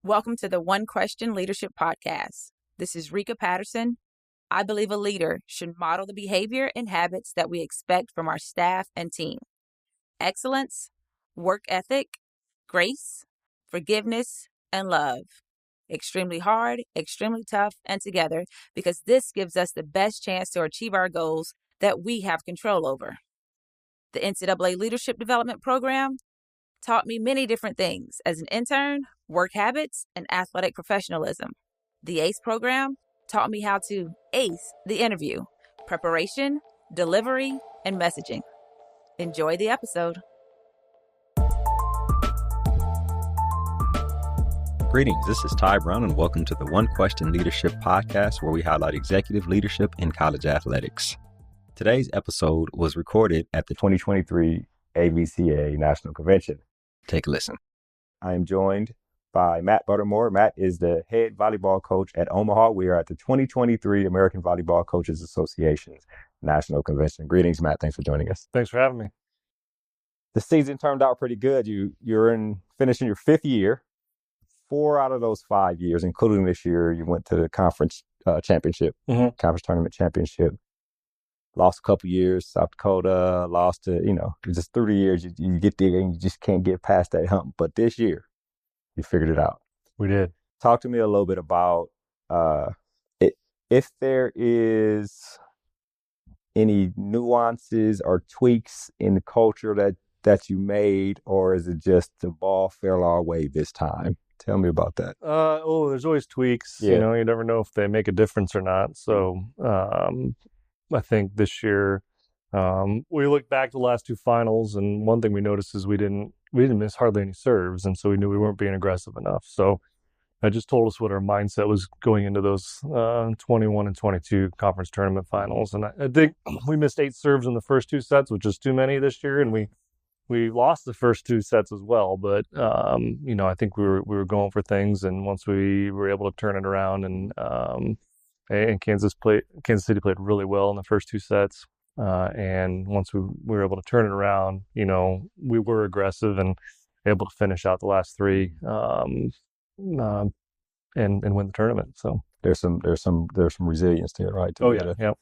Welcome to the One Question Leadership Podcast. This is Rika Patterson. I believe a leader should model the behavior and habits that we expect from our staff and team. Excellence, work ethic, grace, forgiveness, and love. Extremely hard, extremely tough, and together, because this gives us the best chance to achieve our goals that we have control over. The NCAA Leadership Development Program taught me many different things as an intern, work habits, and athletic professionalism. The ACE program taught me how to ace the interview, preparation, delivery, and messaging. Enjoy the episode. Greetings, this is Ty Brown, and welcome to the One Question Leadership Podcast, where we highlight executive leadership in college athletics. Today's episode was recorded at the 2023 AVCA National Convention. Take a listen. I am joined by Matt Buttermore. Matt is the head volleyball coach at Omaha. We are at the 2023 American Volleyball Coaches Association's National Convention. Greetings, Matt. Thanks for joining us. Thanks for having me. The season turned out pretty good. You're finishing your fifth year. 4 out of those 5 years, including this year, you went to the conference championship, conference tournament championship. Lost a couple years, South Dakota, lost to, just through the years, you get there and you just can't get past that hump. But this year, you figured it out. We did. Talk to me a little bit about if there is any nuances or tweaks in the culture that you made, or is it just the ball fell our way this time? Tell me about that. There's always tweaks. Yeah. You never know if they make a difference or not. So I think this year we looked back to the last two finals, and one thing we noticed is we didn't miss hardly any serves, and so we knew we weren't being aggressive enough. So that just told us what our mindset was going into those 21 and 22 conference tournament finals. And I think we missed 8 serves in the first 2 sets, which is too many this year, and we lost the first 2 sets as well. But I think we were going for things, and once we were able to turn it around, and Kansas City played really well in the first 2 sets. And once we were able to turn it around, we were aggressive and able to finish out the last 3 and win the tournament. So there's some resilience to it, right? Yeah.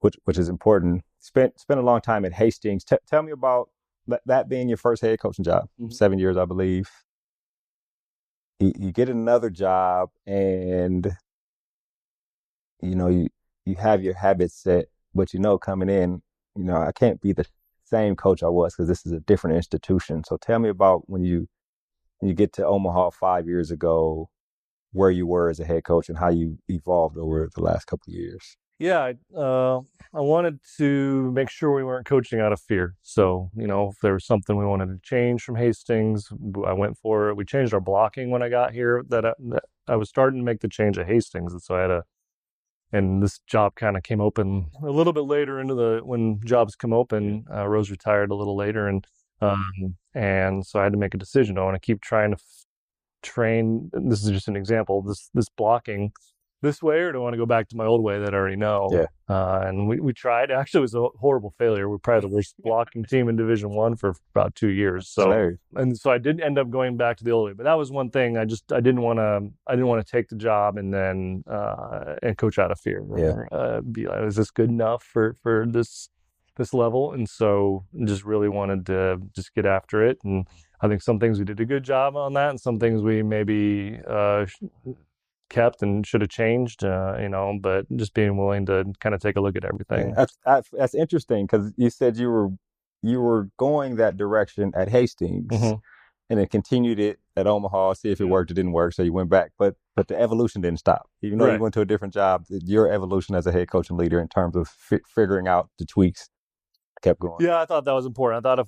Which is important. Spent a long time at Hastings. Tell me about that being your first head coaching job. 7 years, I believe. You get another job, and you have your habits set, but coming in, I can't be the same coach I was because this is a different institution. So tell me about when you get to Omaha 5 years ago, where you were as a head coach and how you evolved over the last couple of years. Yeah, I wanted to make sure we weren't coaching out of fear. So, if there was something we wanted to change from Hastings, I went for it. We changed our blocking when I got here. That I was starting to make the change at Hastings, and so and this job kind of came open a little bit later when jobs come open. Rose retired a little later, and so I had to make a decision. Do I want to keep trying to train? This is just an example. This blocking this way, or do I want to go back to my old way that I already know? Yeah. And we tried. Actually, it was a horrible failure. We're probably the worst blocking team in Division I for about 2 years. So I did end up going back to the old way. But that was one thing. I didn't want to take the job and then and coach out of fear. Yeah. Be like, is this good enough for this level? And so just really wanted to just get after it. And I think some things we did a good job on that, and some things we maybe kept and should have changed, but just being willing to kind of take a look at everything. That's interesting, because you said you were going that direction at Hastings, and then continued it at Omaha, see if it worked or didn't work, so you went back. But the evolution didn't stop. Even though you went to a different job, your evolution as a head coach and leader in terms of figuring out the tweaks kept going. Yeah, I thought that was important. I thought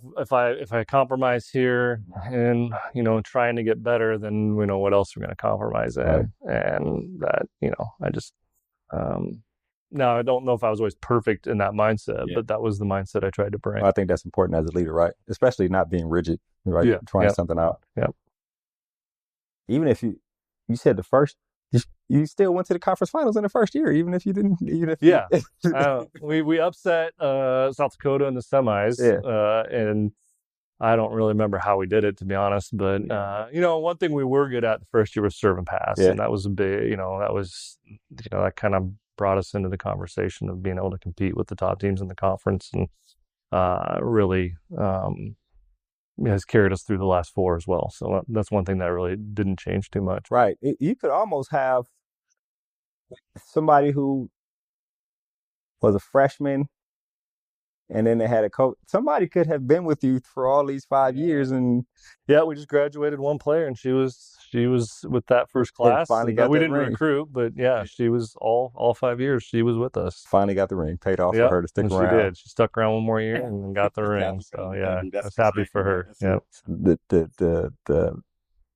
if I compromise here and trying to get better, then we know what else we're going to compromise in, and that I just now I don't know if I was always perfect in that mindset, but that was the mindset I tried to bring. Well, I think that's important as a leader, right? Especially not being rigid, right? Yeah. Trying something out. Yeah. Even if you said the first. You still went to the conference finals in the first year, even if you didn't. We upset South Dakota in the semis, and I don't really remember how we did it, to be honest. But, one thing we were good at the first year was serve and pass. Yeah. And that was that kind of brought us into the conversation of being able to compete with the top teams in the conference, and really has carried us through the last 4 as well. So that's one thing that really didn't change too much. Right. You could almost have somebody who was a freshman, and then they had a coach. Somebody could have been with you for all these 5 years, and we just graduated one player, and she was with that first class. Finally got we that didn't ring. recruit, but she was all 5 years. She was with us. Finally got the ring. Paid off for her to stick around. She did. She stuck around one more year and got the ring. So I was happy for her. Yeah. The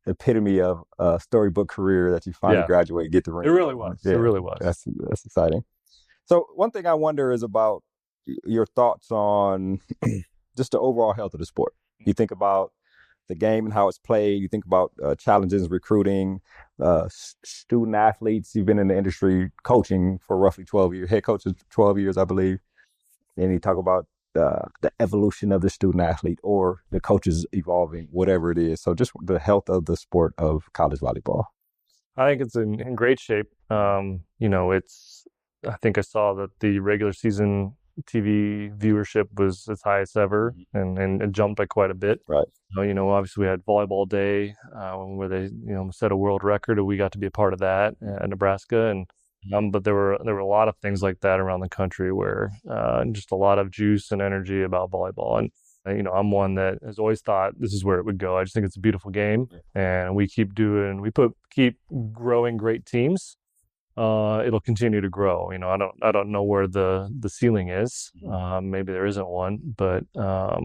epitome of a storybook career that you finally graduate, get the ring. It really was. Yeah, it really was. That's exciting. So one thing I wonder is about your thoughts on just the overall health of the sport. You think about the game and how it's played. You think about challenges recruiting, student athletes. You've been in the industry coaching for roughly 12 years, head coaches 12 years, I believe. And you talk about the evolution of the student athlete or the coaches evolving, whatever it is. So just the health of the sport of college volleyball. I think it's in great shape. I think I saw that the regular season TV viewership was its highest ever, and it jumped by quite a bit. Right. Obviously we had Volleyball Day where they set a world record, and we got to be a part of that at Nebraska. And but there were a lot of things like that around the country where just a lot of juice and energy about volleyball. And I'm one that has always thought this is where it would go. I just think it's a beautiful game, and we keep growing great teams. It'll continue to grow. I don't know where the ceiling is. Maybe there isn't one, but I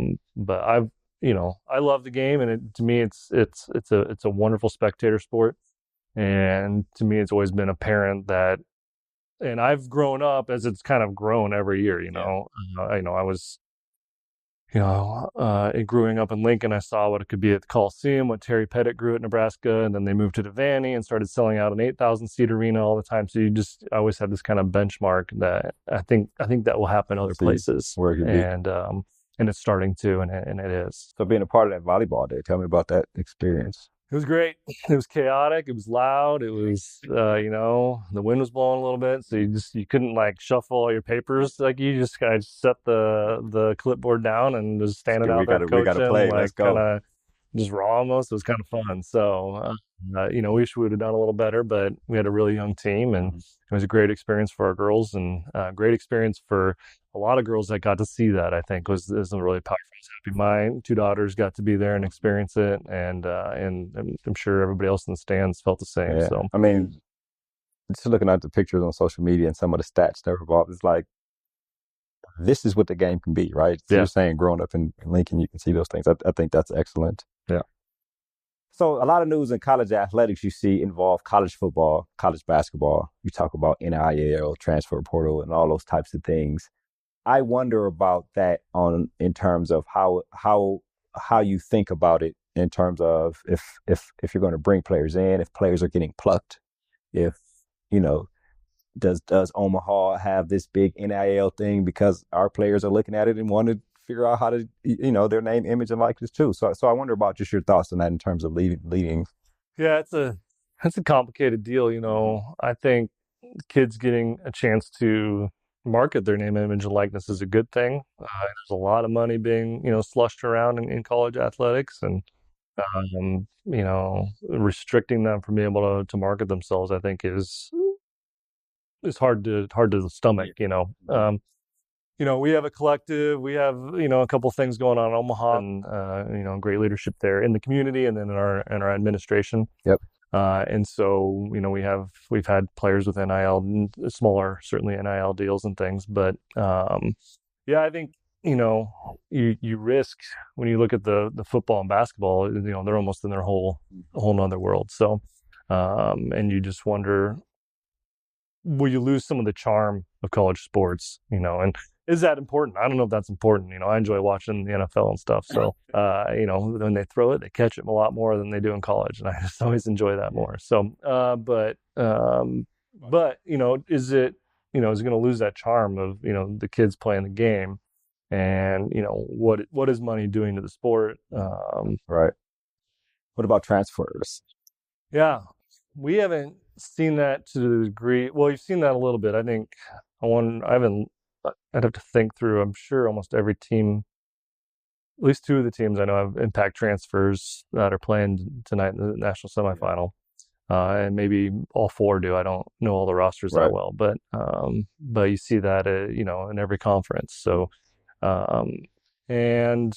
love the game, and to me, it's a wonderful spectator sport. And to me, it's always been apparent that, and I've grown up as it's kind of grown every year. I was, growing up in Lincoln, I saw what it could be at the Coliseum, what Terry Pettit grew at Nebraska, and then they moved to Devaney and started selling out an 8,000-seat arena all the time. So I always had this kind of benchmark that I think that will happen other places, where it could be. And it's starting to, and it is. So being a part of that volleyball day, tell me about that experience. It was great. It was chaotic. It was loud. It was, the wind was blowing a little bit, so you couldn't shuffle all your papers. You just kind of set the clipboard down and just stand it out there coaching. We got to play. Let's go. Kind of just raw almost. It was kind of fun. So, we wish we would have done a little better, but we had a really young team, and it was a great experience for our girls, and a great experience for a lot of girls that got to see that. I think was really powerful. My 2 daughters got to be there and experience it, and I'm sure everybody else in the stands felt the same. Yeah. So I mean, just looking at the pictures on social media and some of the stats that were involved, it's like this is what the game can be, right? So you're saying growing up in Lincoln, you can see those things. I think that's excellent. Yeah. So a lot of news in college athletics you see involve college football, college basketball. You talk about NIL, transfer portal, and all those types of things. I wonder about that in terms of how you think about it in terms of if you're going to bring players in, if players are getting plucked, if does Omaha have this big NIL thing because our players are looking at it and want to figure out how to their name, image, and likeness too. So I wonder about just your thoughts on that in terms of leading. Yeah, it's a complicated deal. I think kids getting a chance to market their name, image, and likeness is a good thing. There's a lot of money being slushed around in college athletics, and restricting them from being able to market themselves, I think is hard to stomach. We have a collective, we have a couple things going on in Omaha, and great leadership there in the community, and then in our administration. Yep. And so, we've had players with NIL, smaller, certainly NIL deals and things. But, I think, you risk when you look at the football and basketball, they're almost in their whole nother world. So, and you just wonder, will you lose some of the charm of college sports, and is that important? I don't know if that's important. I enjoy watching the NFL and stuff. So, when they throw it, they catch it a lot more than they do in college. And I just always enjoy that more. So, but is it going to lose that charm of, the kids playing the game and what is money doing to the sport. Right. What about transfers? Yeah, we haven't seen that to the degree. Well, you've seen that a little bit. I think I haven't. I'd have to think through. I'm sure almost every team, at least two of the teams I know, have impact transfers that are playing tonight in the national semifinal, and maybe all four do. I don't know all the rosters that well, but you see that in every conference. So, and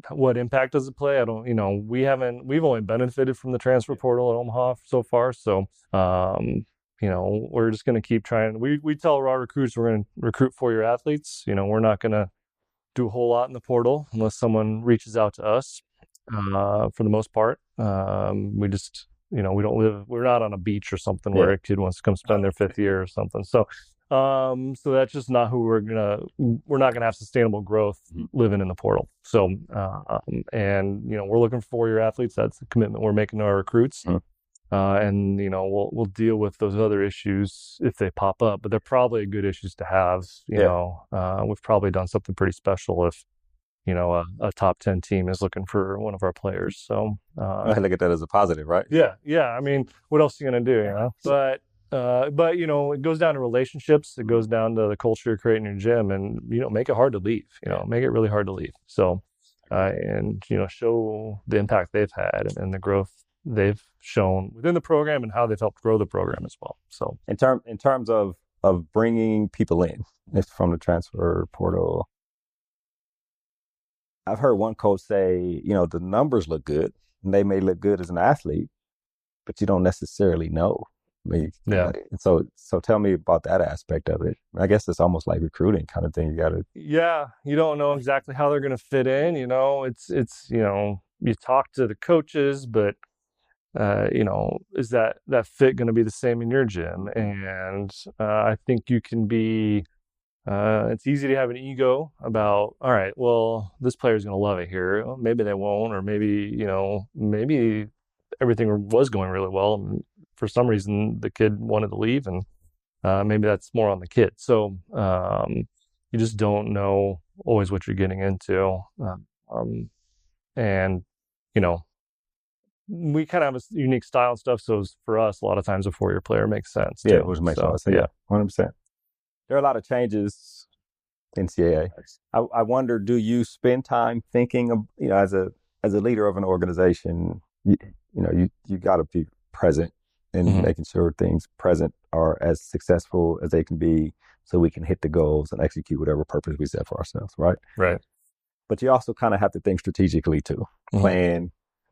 what impact does it play? I don't. We've only benefited from the transfer portal at Omaha so far. So, we're just going to keep trying. We tell our recruits we're going to recruit 4-year athletes. We're not going to do a whole lot in the portal unless someone reaches out to us. For the most part, we just we're not on a beach or something where a kid wants to come spend their 5th year or something. So that's just not who we're not gonna have sustainable growth living in the portal. So and we're looking for 4-year athletes. That's the commitment we're making to our recruits. And we'll deal with those other issues if they pop up, but they're probably good issues to have. We've probably done something pretty special if a top 10 team is looking for one of our players. So I look at that as a positive, right? Yeah. I mean, what else are you gonna do? But it goes down to relationships. It goes down to the culture you're creating in your gym, and make it hard to leave. Make it really hard to leave. So and show the impact they've had and the growth they've shown within the program and how they've helped grow the program as well. So in terms of bringing people in from the transfer portal, I've heard one coach say, the numbers look good and they may look good as an athlete, but you don't necessarily know. So tell me about that aspect of it. I guess it's almost like recruiting kind of thing. You don't know exactly how they're going to fit in. It's you talk to the coaches, but is that fit going to be the same in your gym? And I think you can be. It's easy to have an ego about, all right, well, this player's going to love it here. Well, maybe they won't, or maybe everything was going really well, and for some reason the kid wanted to leave, and maybe that's more on the kid. So you just don't know always what you're getting into, and we kind of have a unique style and stuff. So for us, a lot of times a 4-year player makes sense. Yeah, it makes sense. Yeah, 100%. There are a lot of changes in NCAA. I wonder, do you spend time thinking of, as a leader of an organization, you got to be present and making sure things present are as successful as they can be, so we can hit the goals and execute whatever purpose we set for ourselves, right? Right. But you also kind of have to think strategically too. Plan,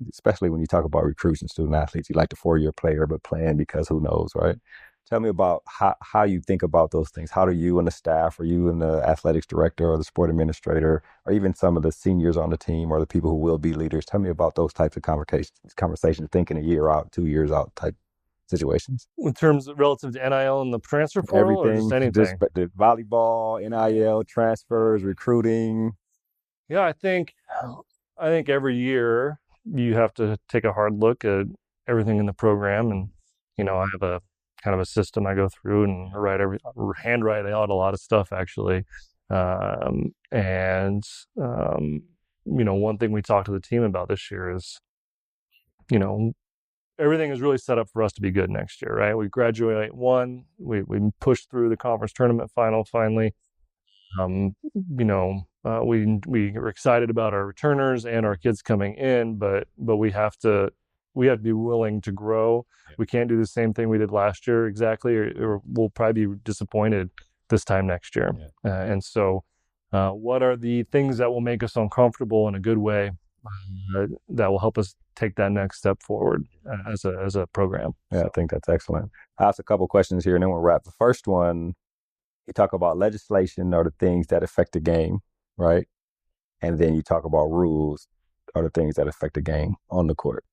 especially when you talk about recruits and student athletes. You like the 4-year player, but plan because who knows, right? Tell me about how you think about those things. How do you and the staff, or you and the athletics director or the sport administrator, or even some of the seniors on the team or the people who will be leaders, tell me about those types of conversations, thinking a year out, 2 years out type situations. In terms of relative to NIL and the transfer portal, or just anything? Just the volleyball, NIL, transfers, recruiting. Yeah, I think every year you have to take a hard look at everything in the program, and I have a kind of a system I go through and handwrite out a lot of stuff actually. One thing we talked to the team about this year is, everything is really set up for us to be good next year, right? We graduate we pushed through the conference tournament final finally. We are excited about our returners and our kids coming in, but we have to be willing to grow. We can't do the same thing we did last year exactly, or we'll probably be disappointed this time next year. And so what are the things that will make us uncomfortable in a good way, that will help us take that next step forward as a program? Yeah, I think that's excellent. I asked a couple questions here and then we'll wrap. The first one, you talk about legislation or the things that affect the game, right? And then you talk about rules or the things that affect the game on the court.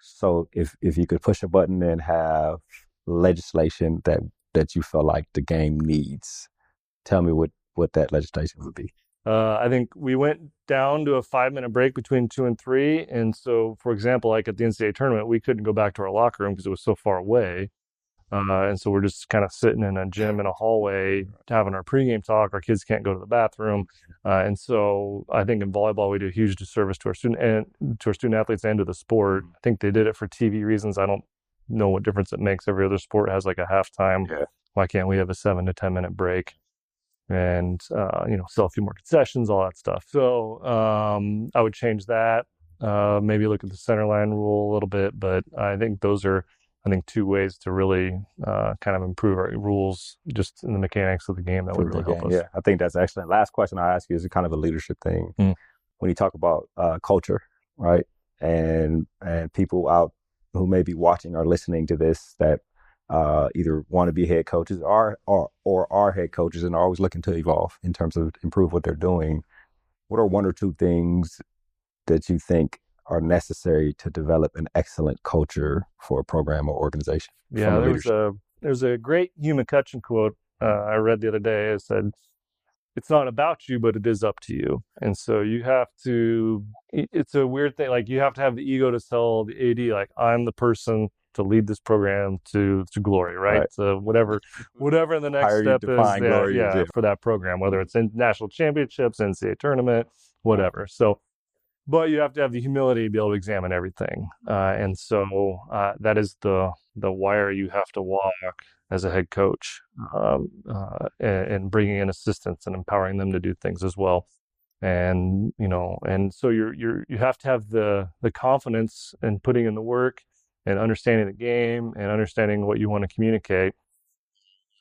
So if you could push a button and have legislation that you feel like the game needs, tell me what that legislation would be. I think we went down to a 5-minute break between 2 and 3. And so, for example, like at the NCAA tournament, we couldn't go back to our locker room because it was so far away. And so we're just kind of sitting in a gym in a hallway having our pregame talk. Our kids can't go to the bathroom. And so I think in volleyball, we do a huge disservice to our student athletes and to the sport. I think they did it for TV reasons. I don't know what difference it makes. Every other sport has like a halftime. Yeah. Why can't we have a 7 to 10 minute break and, sell a few more concessions, all that stuff. So I would change that. Maybe look at the center line rule a little bit, but I think those are, two ways to really kind of improve our rules just in the mechanics of the game that would really help us. Yeah, I think that's excellent. Last question I ask you is kind of a leadership thing. When you talk about culture, right? And people out who may be watching or listening to this that either want to be head coaches or are head coaches and are always looking to evolve in terms of improve what they're doing. What are one or two things that you think are necessary to develop an excellent culture for a program or organization? Yeah, there's a great Hugh McCutcheon quote I read the other day. It said, "It's not about you, but it is up to you." And so you have to, it's a weird thing. Like you have to have the ego to tell the AD, like, I'm the person to lead this program to glory, right? So whatever the next step is for that program, whether it's in national championships, NCAA tournament, whatever. So, but you have to have the humility to be able to examine everything. And so that is the wire you have to walk as a head coach, and bringing in assistants and empowering them to do things as well. And, and so you have to have the confidence in putting in the work and understanding the game and understanding what you want to communicate.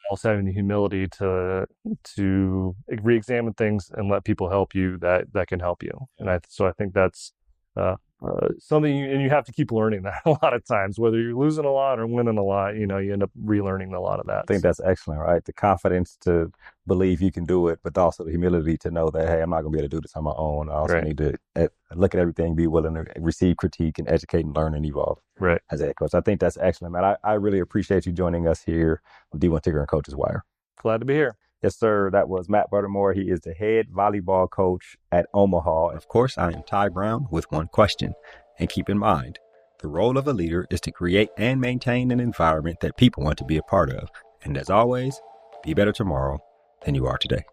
Also having the humility to re-examine things and let people help you that can help you. And I think that's something, and you have to keep learning that a lot of times, whether you're losing a lot or winning a lot, you end up relearning a lot of that. I think that's excellent, right? The confidence to believe you can do it, but also the humility to know that, hey, I'm not going to be able to do this on my own. I also need to look at everything, be willing to receive critique and educate and learn and evolve as a head coach. I think that's excellent, man. I really appreciate you joining us here on D1 Ticker and Coach's Wire. Glad to be here. Yes, sir. That was Matt Buttermore. He is the head volleyball coach at Omaha. Of course, I am Ty Brown with one question. And keep in mind, the role of a leader is to create and maintain an environment that people want to be a part of. And as always, be better tomorrow than you are today.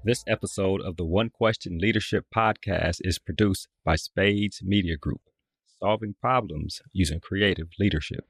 This episode of the One Question Leadership Podcast is produced by Spades Media Group, solving problems using creative leadership.